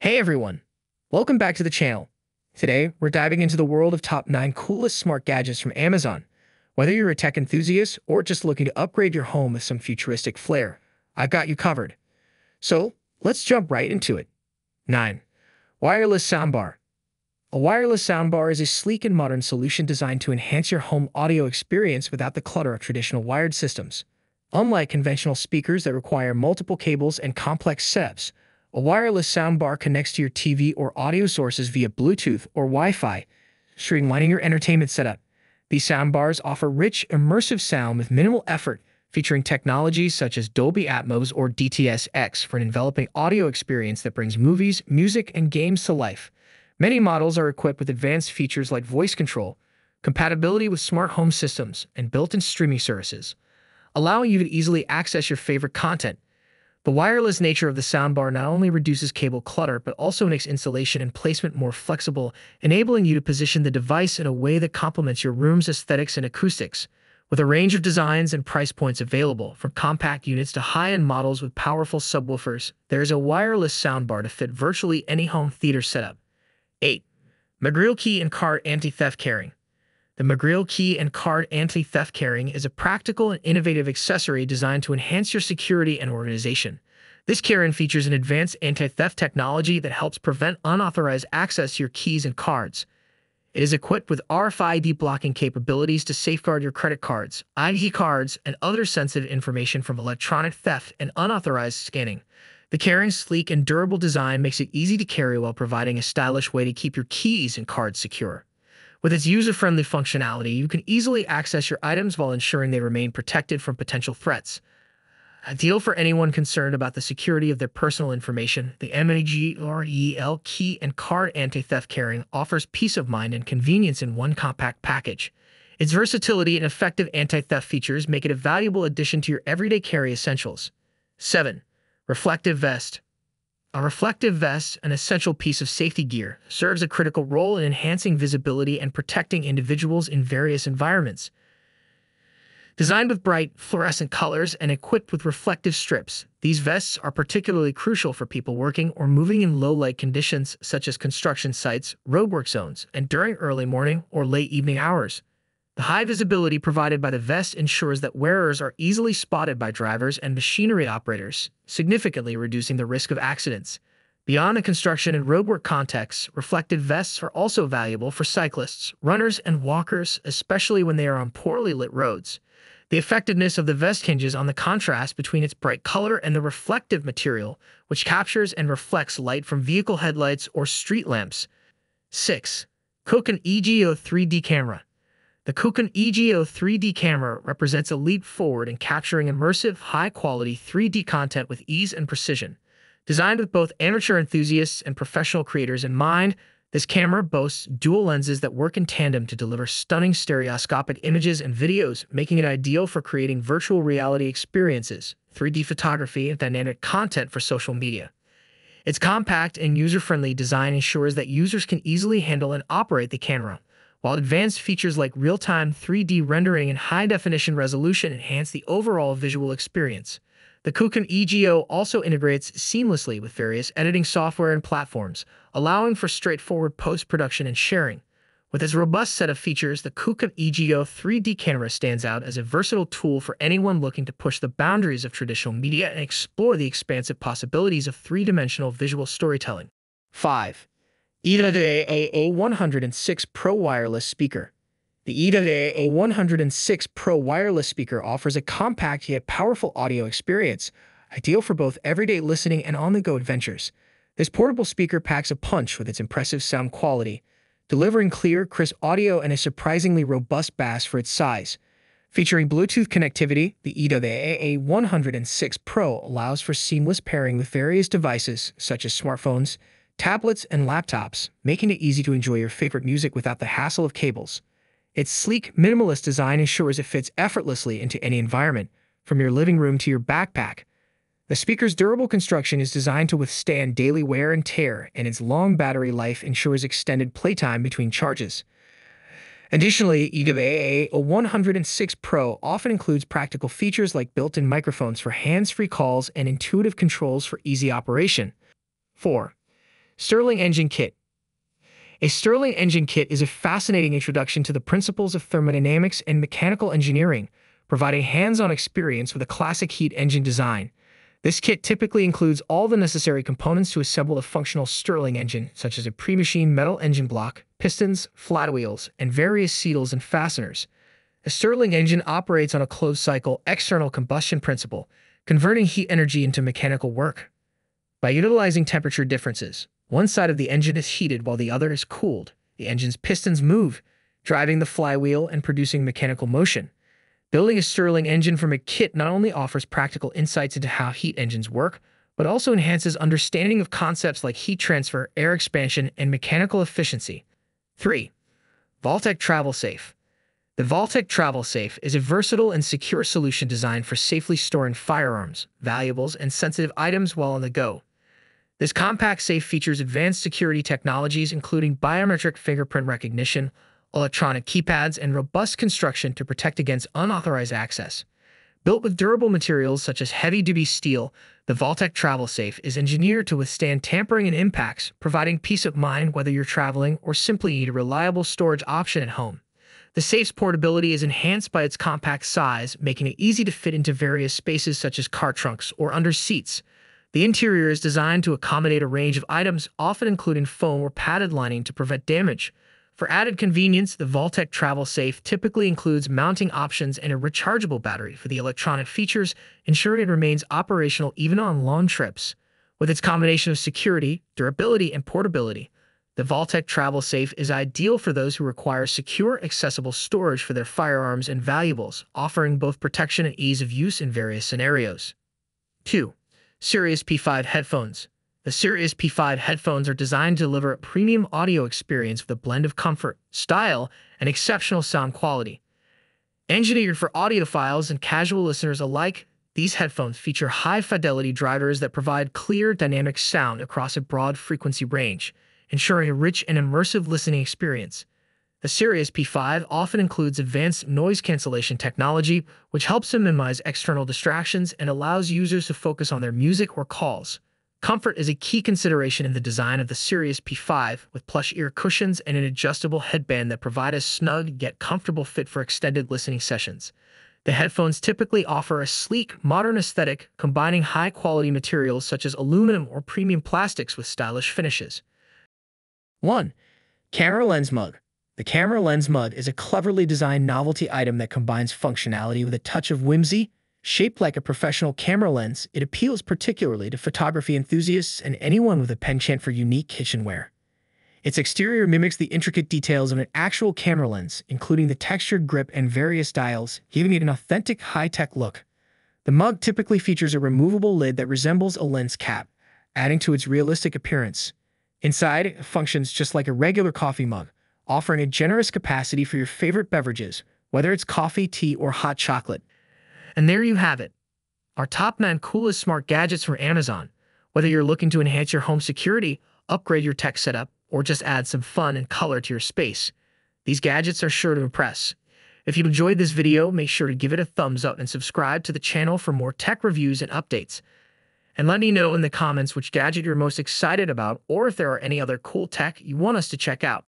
Hey everyone! Welcome back to the channel. Today, we're diving into the world of top 9 coolest smart gadgets from Amazon. Whether you're a tech enthusiast or just looking to upgrade your home with some futuristic flair, I've got you covered. So, let's jump right into it. 9. Wireless Soundbar. A wireless soundbar is a sleek and modern solution designed to enhance your home audio experience without the clutter of traditional wired systems. Unlike conventional speakers that require multiple cables and complex setups, a wireless soundbar connects to your TV or audio sources via Bluetooth or Wi-Fi, streamlining your entertainment setup. These soundbars offer rich, immersive sound with minimal effort, featuring technologies such as Dolby Atmos or DTS-X for an enveloping audio experience that brings movies, music, and games to life. Many models are equipped with advanced features like voice control, compatibility with smart home systems, and built-in streaming services, allowing you to easily access your favorite content. The wireless nature of the soundbar not only reduces cable clutter, but also makes installation and placement more flexible, enabling you to position the device in a way that complements your room's aesthetics and acoustics. With a range of designs and price points available, from compact units to high-end models with powerful subwoofers, there is a wireless soundbar to fit virtually any home theater setup. 8. MGR Key and Card Anti-Theft Carrying. The MGR Key and Card Anti-Theft Carrying is a practical and innovative accessory designed to enhance your security and organization. This carry-in features an advanced anti-theft technology that helps prevent unauthorized access to your keys and cards. It is equipped with RFID blocking capabilities to safeguard your credit cards, ID cards, and other sensitive information from electronic theft and unauthorized scanning. The carrying's sleek and durable design makes it easy to carry while providing a stylish way to keep your keys and cards secure. With its user-friendly functionality, you can easily access your items while ensuring they remain protected from potential threats. Ideal for anyone concerned about the security of their personal information, the MGR Key and Card Anti-Theft Carrying offers peace of mind and convenience in one compact package. Its versatility and effective anti-theft features make it a valuable addition to your everyday carry essentials. 7. Reflective Vest. A reflective vest, an essential piece of safety gear, serves a critical role in enhancing visibility and protecting individuals in various environments. Designed with bright, fluorescent colors and equipped with reflective strips, these vests are particularly crucial for people working or moving in low-light conditions such as construction sites, roadwork zones, and during early morning or late evening hours. The high visibility provided by the vest ensures that wearers are easily spotted by drivers and machinery operators, significantly reducing the risk of accidents. Beyond the construction and roadwork contexts, reflective vests are also valuable for cyclists, runners, and walkers, especially when they are on poorly lit roads. The effectiveness of the vest hinges on the contrast between its bright color and the reflective material, which captures and reflects light from vehicle headlights or street lamps. 6. COKEN EG 3D Camera. The COKEN EG 3D camera represents a leap forward in capturing immersive, high-quality 3D content with ease and precision. Designed with both amateur enthusiasts and professional creators in mind, this camera boasts dual lenses that work in tandem to deliver stunning stereoscopic images and videos, making it ideal for creating virtual reality experiences, 3D photography, and dynamic content for social media. Its compact and user-friendly design ensures that users can easily handle and operate the camera, while advanced features like real-time 3D rendering and high-definition resolution enhance the overall visual experience. The COKEN EGO also integrates seamlessly with various editing software and platforms, allowing for straightforward post-production and sharing. With its robust set of features, the COKEN EGO 3D camera stands out as a versatile tool for anyone looking to push the boundaries of traditional media and explore the expansive possibilities of three-dimensional visual storytelling. 5. A16 Pro Wireless Speaker. The A16 Pro Wireless Speaker offers a compact yet powerful audio experience, ideal for both everyday listening and on-the-go adventures. This portable speaker packs a punch with its impressive sound quality, delivering clear, crisp audio and a surprisingly robust bass for its size. Featuring Bluetooth connectivity, the A16 Pro allows for seamless pairing with various devices such as smartphones, tablets, and laptops, making it easy to enjoy your favorite music without the hassle of cables. Its sleek, minimalist design ensures it fits effortlessly into any environment, from your living room to your backpack. The speaker's durable construction is designed to withstand daily wear and tear, and its long battery life ensures extended playtime between charges. Additionally, the A16 Pro often includes practical features like built-in microphones for hands-free calls and intuitive controls for easy operation. 4. Stirling Engine Kit. A Stirling engine kit is a fascinating introduction to the principles of thermodynamics and mechanical engineering, providing hands-on experience with a classic heat engine design. This kit typically includes all the necessary components to assemble a functional Stirling engine, such as a pre-machined metal engine block, pistons, flat wheels, and various seals and fasteners. A Stirling engine operates on a closed-cycle external combustion principle, converting heat energy into mechanical work. By utilizing temperature differences, one side of the engine is heated while the other is cooled. The engine's pistons move, driving the flywheel and producing mechanical motion. Building a Stirling engine from a kit not only offers practical insights into how heat engines work, but also enhances understanding of concepts like heat transfer, air expansion, and mechanical efficiency. 3. Voltec Travel Safe. The Voltec Travel Safe is a versatile and secure solution designed for safely storing firearms, valuables, and sensitive items while on the go. This compact safe features advanced security technologies including biometric fingerprint recognition, electronic keypads, and robust construction to protect against unauthorized access. Built with durable materials such as heavy-duty steel, the Voltec Travel Safe is engineered to withstand tampering and impacts, providing peace of mind whether you're traveling or simply need a reliable storage option at home. The safe's portability is enhanced by its compact size, making it easy to fit into various spaces such as car trunks or under seats. The interior is designed to accommodate a range of items, often including foam or padded lining to prevent damage. For added convenience, the Voltec Travel Safe typically includes mounting options and a rechargeable battery for the electronic features, ensuring it remains operational even on long trips. With its combination of security, durability, and portability, the Voltec Travel Safe is ideal for those who require secure, accessible storage for their firearms and valuables, offering both protection and ease of use in various scenarios. 2. Sirius P5 Headphones. The Sirius P5 headphones are designed to deliver a premium audio experience with a blend of comfort, style, and exceptional sound quality. Engineered for audiophiles and casual listeners alike, these headphones feature high-fidelity drivers that provide clear, dynamic sound across a broad frequency range, ensuring a rich and immersive listening experience. The Sirius P5 often includes advanced noise cancellation technology, which helps to minimize external distractions and allows users to focus on their music or calls. Comfort is a key consideration in the design of the Sirius P5, with plush ear cushions and an adjustable headband that provide a snug yet comfortable fit for extended listening sessions. The headphones typically offer a sleek, modern aesthetic, combining high-quality materials such as aluminum or premium plastics with stylish finishes. 1. Camera Lens Mug. The Camera Lens Mug is a cleverly designed novelty item that combines functionality with a touch of whimsy. Shaped like a professional camera lens, it appeals particularly to photography enthusiasts and anyone with a penchant for unique kitchenware. Its exterior mimics the intricate details of an actual camera lens, including the textured grip and various dials, giving it an authentic high-tech look. The mug typically features a removable lid that resembles a lens cap, adding to its realistic appearance. Inside, it functions just like a regular coffee mug, offering a generous capacity for your favorite beverages, whether it's coffee, tea, or hot chocolate. And there you have it, our top 9 coolest smart gadgets from Amazon. Whether you're looking to enhance your home security, upgrade your tech setup, or just add some fun and color to your space, these gadgets are sure to impress. If you enjoyed this video, make sure to give it a thumbs up and subscribe to the channel for more tech reviews and updates. And let me know in the comments which gadget you're most excited about, or if there are any other cool tech you want us to check out.